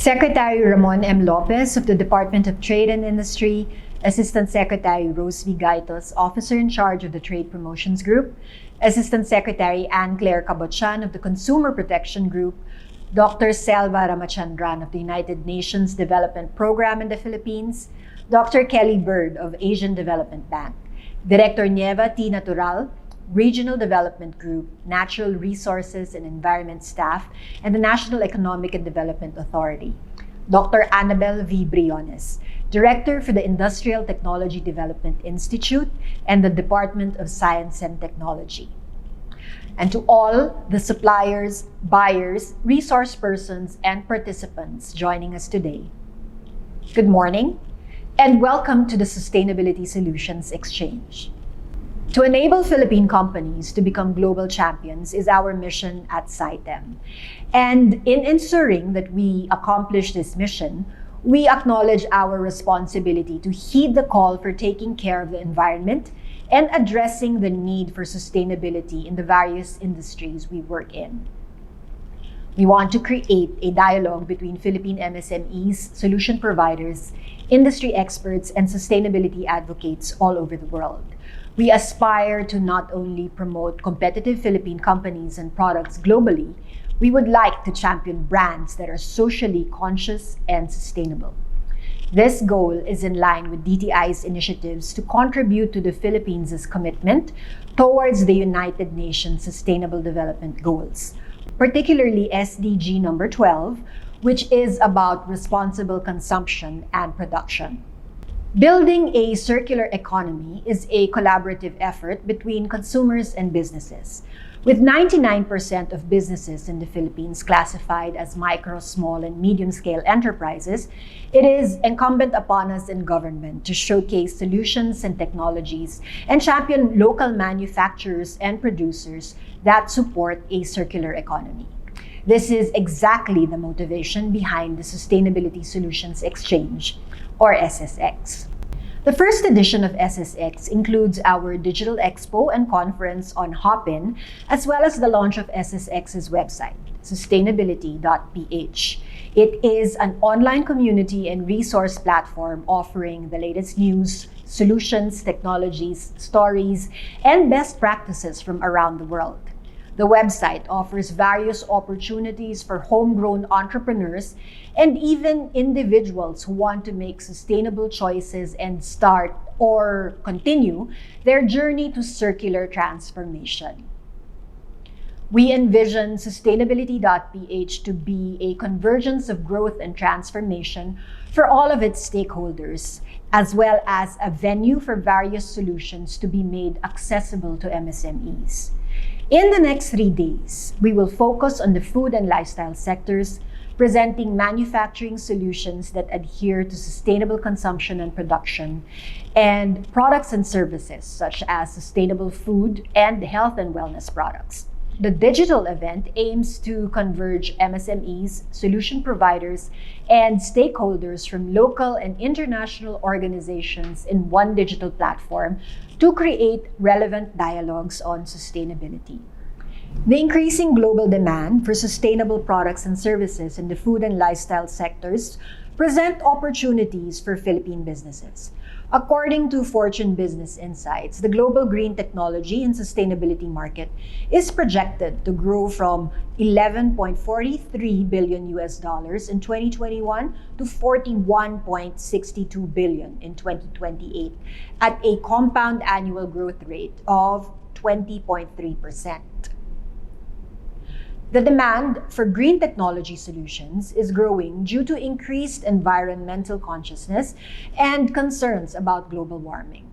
Secretary Ramon M. Lopez of the Department of Trade and Industry, Assistant Secretary Rosvi Gaetos, Officer in Charge of the Trade Promotions Group, Assistant Secretary Anne-Claire Cabochan of the Consumer Protection Group, Dr. Selva Ramachandran of the United Nations Development Program in the Philippines, Dr. Kelly Bird of Asian Development Bank, Director Nieva T. Natural, Regional Development Group, Natural Resources and Environment Staff, and the National Economic and Development Authority. Dr. Annabel V. Briones, Director for the Industrial Technology Development Institute and the Department of Science and Technology. And to all the suppliers, buyers, resource persons, and participants joining us today, good morning, and welcome to the Sustainability Solutions Exchange. To enable Philippine companies to become global champions is our mission at SciTem. And in ensuring that we accomplish this mission, we acknowledge our responsibility to heed the call for taking care of the environment and addressing the need for sustainability in the various industries we work in. We want to create a dialogue between Philippine MSMEs, solution providers, industry experts, and sustainability advocates all over the world. We aspire to not only promote competitive Philippine companies and products globally, we would like to champion brands that are socially conscious and sustainable. This goal is in line with DTI's initiatives to contribute to the Philippines' commitment towards the United Nations Sustainable Development Goals, particularly SDG number 12, which is about responsible consumption and production. Building a circular economy is a collaborative effort between consumers and businesses. With 99% of businesses in the Philippines classified as micro, small, and medium-scale enterprises, it is incumbent upon us in government to showcase solutions and technologies and champion local manufacturers and producers that support a circular economy. This is exactly the motivation behind the Sustainability Solutions Exchange, or SSX. The first edition of SSX includes our digital expo and conference on Hopin, as well as the launch of SSX's website, sustainability.ph. It is an online community and resource platform offering the latest news, solutions, technologies, stories, and best practices from around the world. The website offers various opportunities for homegrown entrepreneurs and even individuals who want to make sustainable choices and start or continue their journey to circular transformation. We envision sustainability.ph to be a convergence of growth and transformation for all of its stakeholders, as well as a venue for various solutions to be made accessible to MSMEs. In the next 3 days, we will focus on the food and lifestyle sectors, presenting manufacturing solutions that adhere to sustainable consumption and production, and products and services such as sustainable food and health and wellness products. The digital event aims to converge MSMEs, solution providers, and stakeholders from local and international organizations in one digital platform to create relevant dialogues on sustainability. The increasing global demand for sustainable products and services in the food and lifestyle sectors present opportunities for Philippine businesses. According to Fortune Business Insights, the global green technology and sustainability market is projected to grow from $11.43 billion in 2021 to $41.62 billion in 2028 at a compound annual growth rate of 20.3%. The demand for green technology solutions is growing due to increased environmental consciousness and concerns about global warming.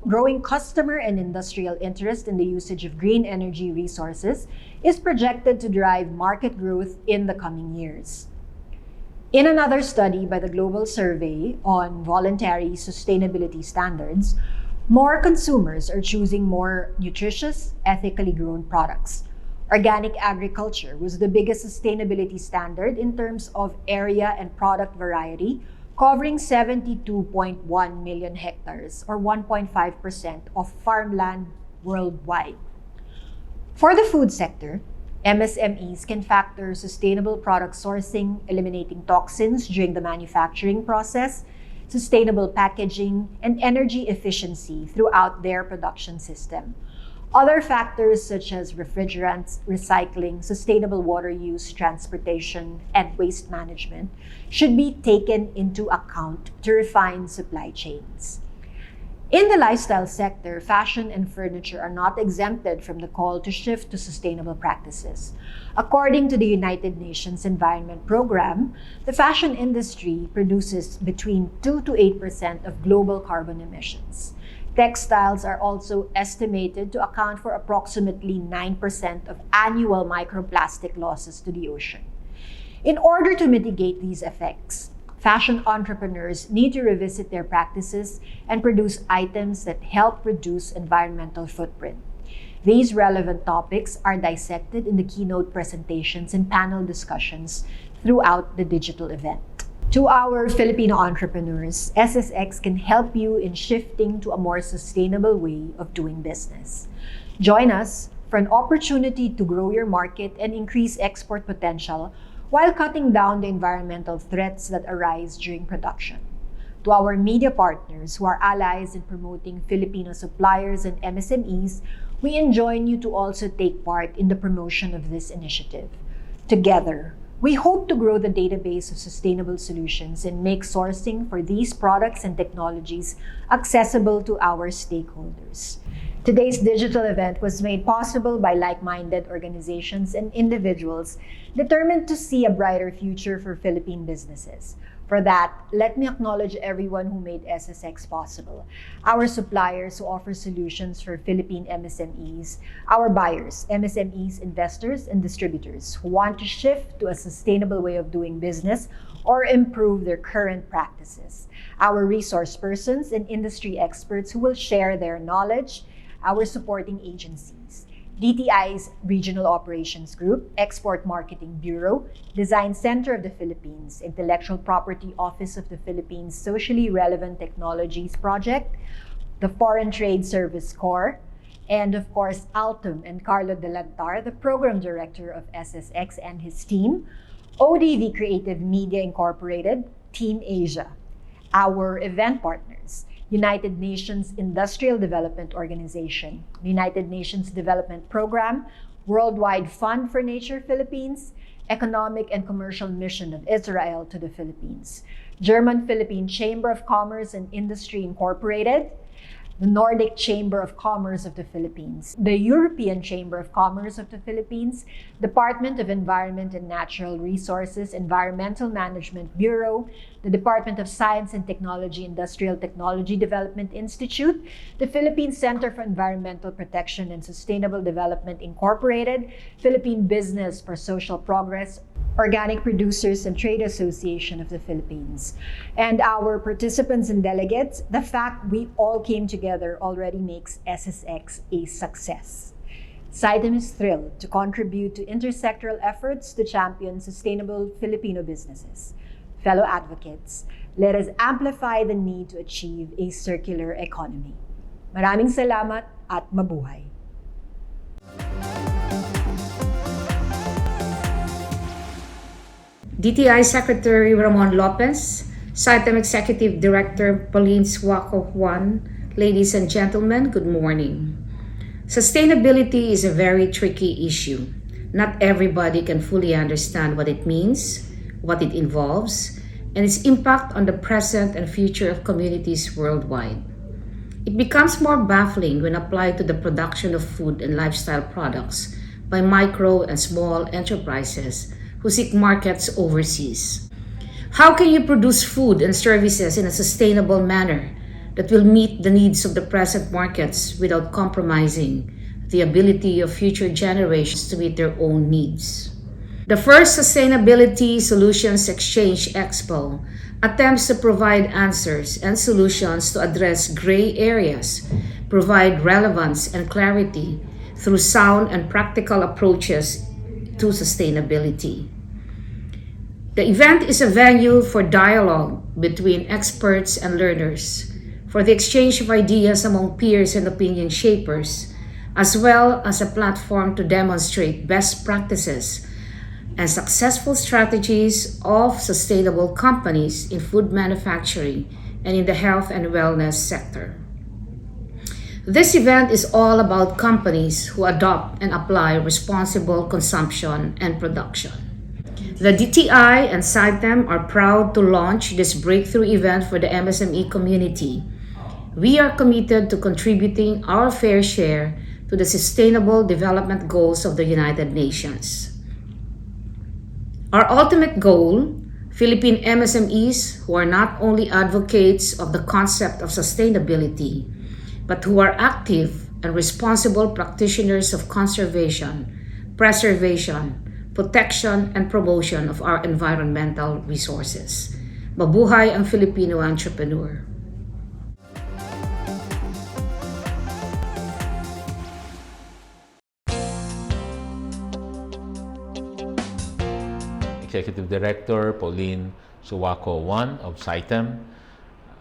Growing customer and industrial interest in the usage of green energy resources is projected to drive market growth in the coming years. In another study by the Global Survey on Voluntary Sustainability Standards, more consumers are choosing more nutritious, ethically grown products. Organic agriculture was the biggest sustainability standard in terms of area and product variety, covering 72.1 million hectares or 1.5% of farmland worldwide. For the food sector, MSMEs can factor sustainable product sourcing, eliminating toxins during the manufacturing process, sustainable packaging, and energy efficiency throughout their production system. Other factors such as refrigerants, recycling, sustainable water use, transportation, and waste management should be taken into account to refine supply chains. In the lifestyle sector, fashion and furniture are not exempted from the call to shift to sustainable practices. According to the United Nations Environment Program, the fashion industry produces between 2 to 8% of global carbon emissions. Textiles are also estimated to account for approximately 9% of annual microplastic losses to the ocean. In order to mitigate these effects, fashion entrepreneurs need to revisit their practices and produce items that help reduce environmental footprint. These relevant topics are dissected in the keynote presentations and panel discussions throughout the digital event. To our Filipino entrepreneurs, SSX can help you in shifting to a more sustainable way of doing business. Join us for an opportunity to grow your market and increase export potential while cutting down the environmental threats that arise during production. To our media partners who are allies in promoting Filipino suppliers and MSMEs, we enjoin you to also take part in the promotion of this initiative. Together, we hope to grow the database of sustainable solutions and make sourcing for these products and technologies accessible to our stakeholders. Today's digital event was made possible by like-minded organizations and individuals determined to see a brighter future for Philippine businesses. For that, let me acknowledge everyone who made SSX possible. Our suppliers who offer solutions for Philippine MSMEs, our buyers, MSMEs, investors, and distributors who want to shift to a sustainable way of doing business or improve their current practices, our resource persons and industry experts who will share their knowledge, our supporting agencies, DTI's Regional Operations Group, Export Marketing Bureau, Design Center of the Philippines, Intellectual Property Office of the Philippines Socially Relevant Technologies Project, the Foreign Trade Service Corps, and of course, Altum and Carlo Delantar, the Program Director of SSX and his team, ODV Creative Media Incorporated, Team Asia, our event partners, United Nations Industrial Development Organization, United Nations Development Program, Worldwide Fund for Nature Philippines, Economic and Commercial Mission of Israel to the Philippines, German-Philippine Chamber of Commerce and Industry Incorporated, the Nordic Chamber of Commerce of the Philippines, the European Chamber of Commerce of the Philippines, Department of Environment and Natural Resources Environmental Management Bureau, the Department of Science and Technology Industrial Technology Development Institute, the Philippine Center for Environmental Protection and Sustainable Development Incorporated, Philippine Business for Social Progress, Organic Producers and Trade Association of the Philippines. And our participants and delegates, the fact we all came together already makes SSX a success. SIDEM is thrilled to contribute to intersectoral efforts to champion sustainable Filipino businesses. Fellow advocates, let us amplify the need to achieve a circular economy. Maraming salamat at mabuhay. DTI Secretary Ramon Lopez, SITEM Executive Director Pauline Suaco-Juan, ladies and gentlemen, good morning. Sustainability is a very tricky issue. Not everybody can fully understand what it means, what it involves, and its impact on the present and future of communities worldwide. It becomes more baffling when applied to the production of food and lifestyle products by micro and small enterprises who seek markets overseas. How can you produce food and services in a sustainable manner that will meet the needs of the present markets without compromising the ability of future generations to meet their own needs? The first Sustainability Solutions Exchange Expo attempts to provide answers and solutions to address gray areas, provide relevance and clarity through sound and practical approaches to sustainability. The event is a venue for dialogue between experts and learners, for the exchange of ideas among peers and opinion shapers, as well as a platform to demonstrate best practices and successful strategies of sustainable companies in food manufacturing and in the health and wellness sector. This event is all about companies who adopt and apply responsible consumption and production. The DTI and SITEM are proud to launch this breakthrough event for the MSME community. We are committed to contributing our fair share to the Sustainable Development Goals of the United Nations. Our ultimate goal, Philippine MSMEs who are not only advocates of the concept of sustainability, but who are active and responsible practitioners of conservation, preservation, protection, and promotion of our environmental resources. Mabuhay ang Filipino entrepreneur. Executive Director Pauline Suaco-Juan of SITEM,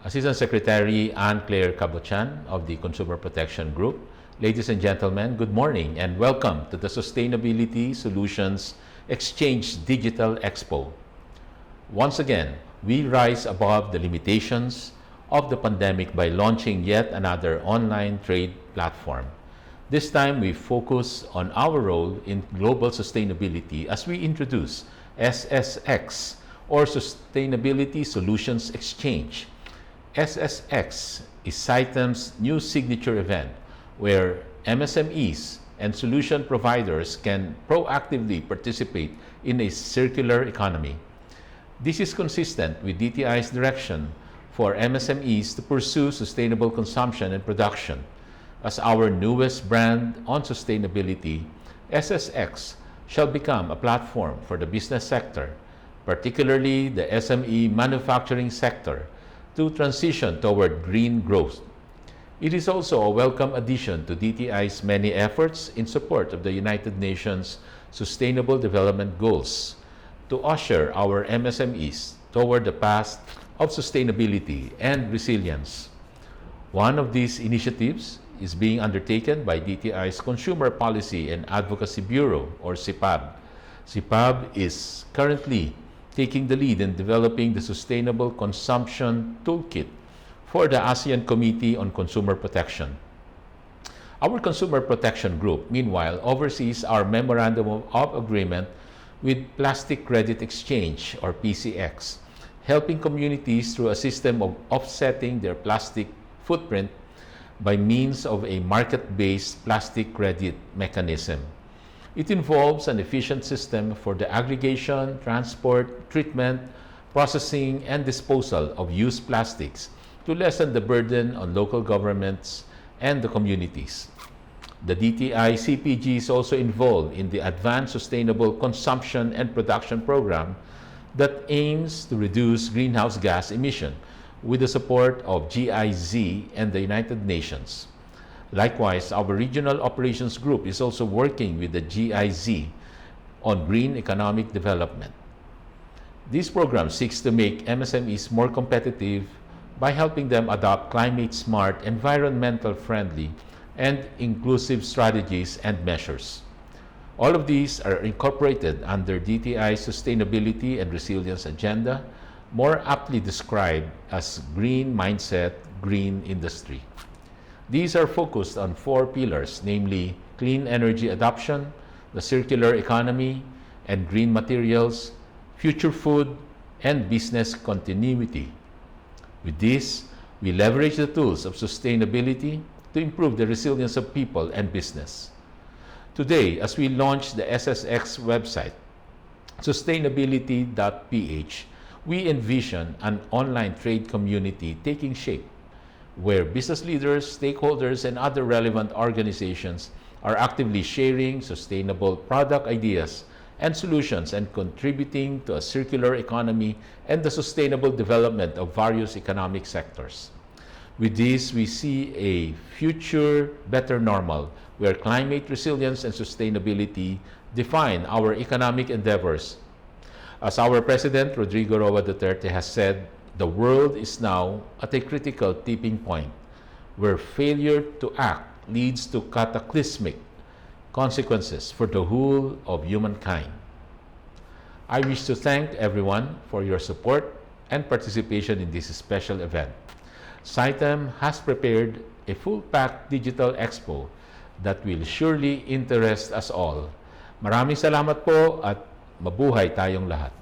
Assistant Secretary Anne-Claire Cabochan of the Consumer Protection Group. Ladies and gentlemen, good morning and welcome to the Sustainability Solutions Exchange Digital Expo. Once again, we rise above the limitations of the pandemic by launching yet another online trade platform. This time, we focus on our role in global sustainability as we introduce SSX, or Sustainability Solutions Exchange. SSX is SITEM's new signature event where MSMEs and solution providers can proactively participate in a circular economy. This is consistent with DTI's direction for MSMEs to pursue sustainable consumption and production. As our newest brand on sustainability, SSX shall become a platform for the business sector, particularly the SME manufacturing sector, to transition toward green growth. It is also a welcome addition to DTI's many efforts in support of the United Nations Sustainable Development Goals to usher our MSMEs toward the path of sustainability and resilience. One of these initiatives is being undertaken by DTI's Consumer Policy and Advocacy Bureau, or CPAB. CPAB is currently taking the lead in developing the Sustainable Consumption Toolkit for the ASEAN Committee on Consumer Protection. Our Consumer Protection Group, meanwhile, oversees our Memorandum of Agreement with Plastic Credit Exchange, or PCX, helping communities through a system of offsetting their plastic footprint by means of a market-based plastic credit mechanism. It involves an efficient system for the aggregation, transport, treatment, processing, and disposal of used plastics to lessen the burden on local governments and the communities. The DTI CPG is also involved in the Advanced Sustainable Consumption and Production Program that aims to reduce greenhouse gas emission with the support of GIZ and the United Nations. Likewise, our Regional Operations Group is also working with the GIZ on green economic development. This program seeks to make MSMEs more competitive by helping them adopt climate-smart, environmental-friendly, and inclusive strategies and measures. All of these are incorporated under DTI's Sustainability and Resilience Agenda, more aptly described as Green Mindset, Green Industry. These are focused on 4 pillars, namely clean energy adoption, the circular economy, and green materials, future food, and business continuity. With this, we leverage the tools of sustainability to improve the resilience of people and business. Today, as we launch the SSX website, sustainability.ph, we envision an online trade community taking shape where business leaders, stakeholders, and other relevant organizations are actively sharing sustainable product ideas and solutions and contributing to a circular economy and the sustainable development of various economic sectors. With this, we see a future better normal where climate resilience and sustainability define our economic endeavors. As our President, Rodrigo Roa Duterte, has said, the world is now at a critical tipping point where failure to act leads to cataclysmic consequences for the whole of humankind. I wish to thank everyone for your support and participation in this special event. SITEM has prepared a full-packed digital expo that will surely interest us all. Maraming salamat po at mabuhay tayong lahat.